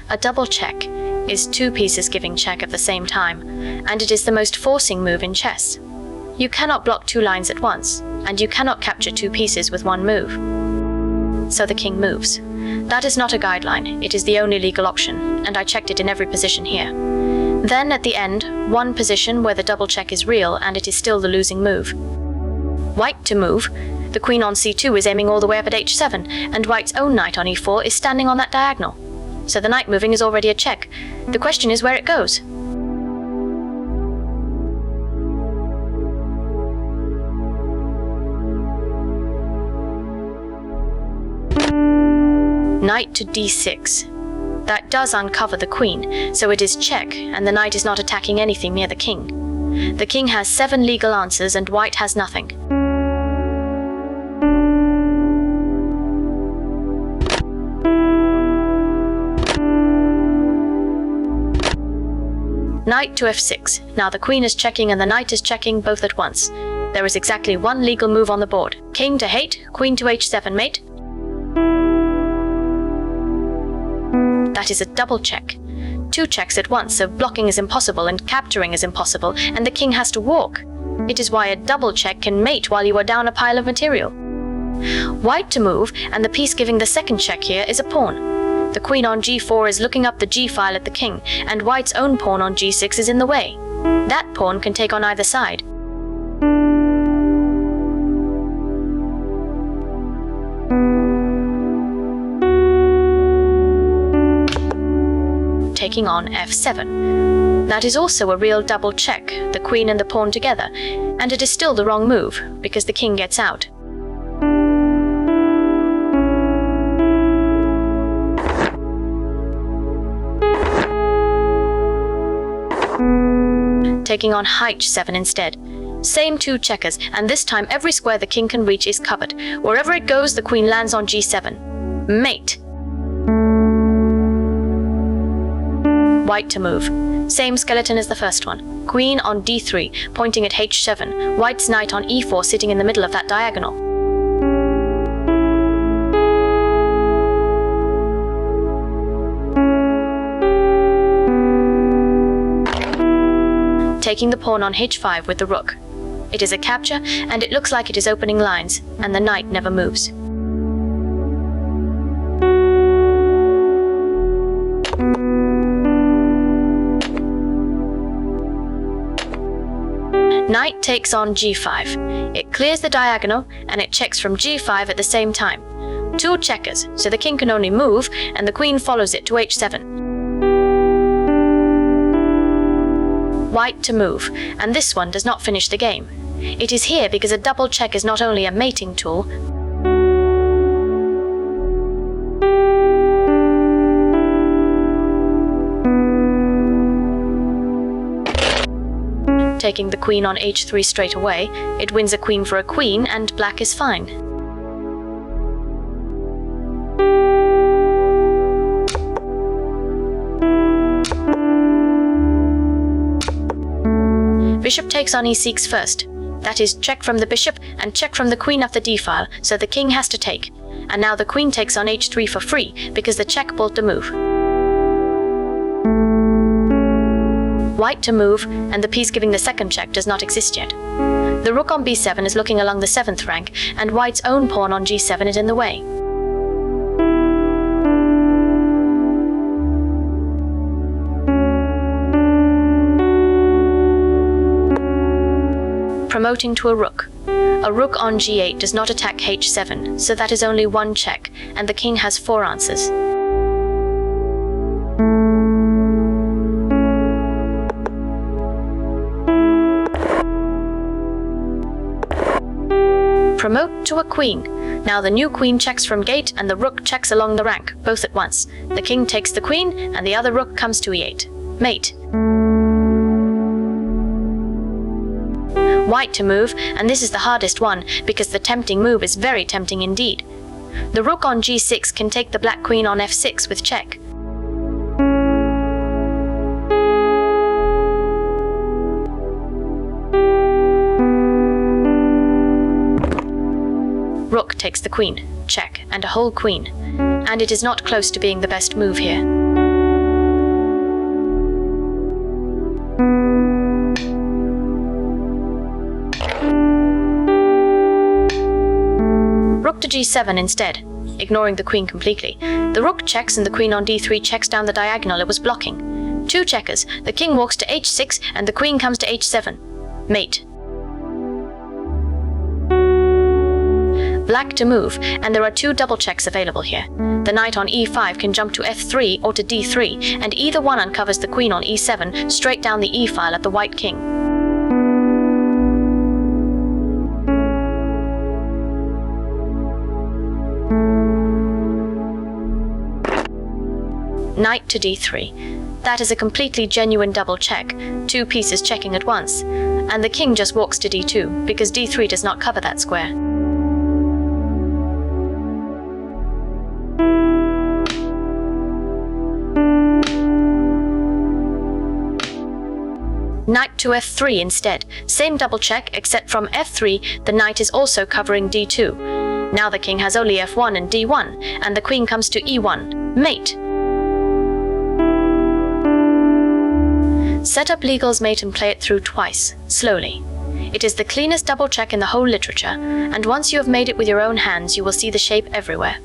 A double check is two pieces giving check at the same time, and it is the most forcing move in chess. You cannot block two lines at once, and you cannot capture two pieces with one move. So the king moves. That is not a guideline, it is the only legal option, and I checked it in every position here. Then at the end, one position where the double check is real and it is still the losing move. White to move. The queen on c2 is aiming all the way up at h7, and white's own knight on e4 is standing on that diagonal. So the knight moving is already a check. The question is where it goes. Knight to d6. That does uncover the queen, so it is check, and the knight is not attacking anything near the king. The king has 7 legal answers and white has nothing. Knight to f6. Now the queen is checking and the knight is checking both at once. There is exactly one legal move on the board. King to h8, queen to h7 mate. That is a double check. 2 checks at once, so blocking is impossible and capturing is impossible, and the king has to walk. It is why a double check can mate while you are down a pile of material. White to move, and the piece giving the second check here is a pawn. The queen on g4 is looking up the g file at the king, and white's own pawn on g6 is in the way. That pawn can take on either side. Taking on f7. That is also a real double check, the queen and the pawn together, and it is still the wrong move, because the king gets out. Taking on h7 instead. Same 2 checkers, and this time every square the king can reach is covered. Wherever it goes, the queen lands on g7. Mate. White to move. Same skeleton as the first one. Queen on d3, pointing at h7. White's knight on e4 sitting in the middle of that diagonal. Taking the pawn on h5 with the rook. It is a capture, and it looks like it is opening lines, and the knight never moves. Knight takes on g5. It clears the diagonal, and it checks from g5 at the same time. 2 checkers, so the king can only move, and the queen follows it to h7. White to move, and this one does not finish the game. It is here because a double check is not only a mating tool, taking the queen on h3 straight away, it wins a queen for a queen, and black is fine. Bishop takes on e6 first. That is check from the bishop and check from the queen of the d-file, so the king has to take. And now the queen takes on h3 for free, because the check bought the move. White to move, and the piece giving the second check does not exist yet. The rook on b7 is looking along the 7th rank, and white's own pawn on g7 is in the way. Promoting to a rook. A rook on g8 does not attack h7, so that is only one check, and the king has 4 answers. Promote to a queen. Now the new queen checks from gate and the rook checks along the rank, both at once. The king takes the queen and the other rook comes to e8. Mate. White to move, and this is the hardest one because the tempting move is very tempting indeed. The rook on g6 can take the black queen on f6 with check. Rook takes the queen, check, and a whole queen, and it is not close to being the best move here. Rook to g7 instead, ignoring the queen completely. The rook checks and the queen on d3 checks down the diagonal it was blocking. Two checkers, the king walks to h6 and the queen comes to h7. Mate. Black to move, and there are two double checks available here. The knight on e5 can jump to f3 or to d3, and either one uncovers the queen on e7 straight down the e-file at the white king. Knight to d3. That is a completely genuine double check, two pieces checking at once, and the king just walks to d2 because d3 does not cover that square. Knight to f3 instead, same double check except from f3 the knight is also covering d2. Now the king has only f1 and d1, and the queen comes to e1. Mate. Set up Legal's mate and play it through twice, slowly. It is the cleanest double check in the whole literature, and once you have made it with your own hands you will see the shape everywhere.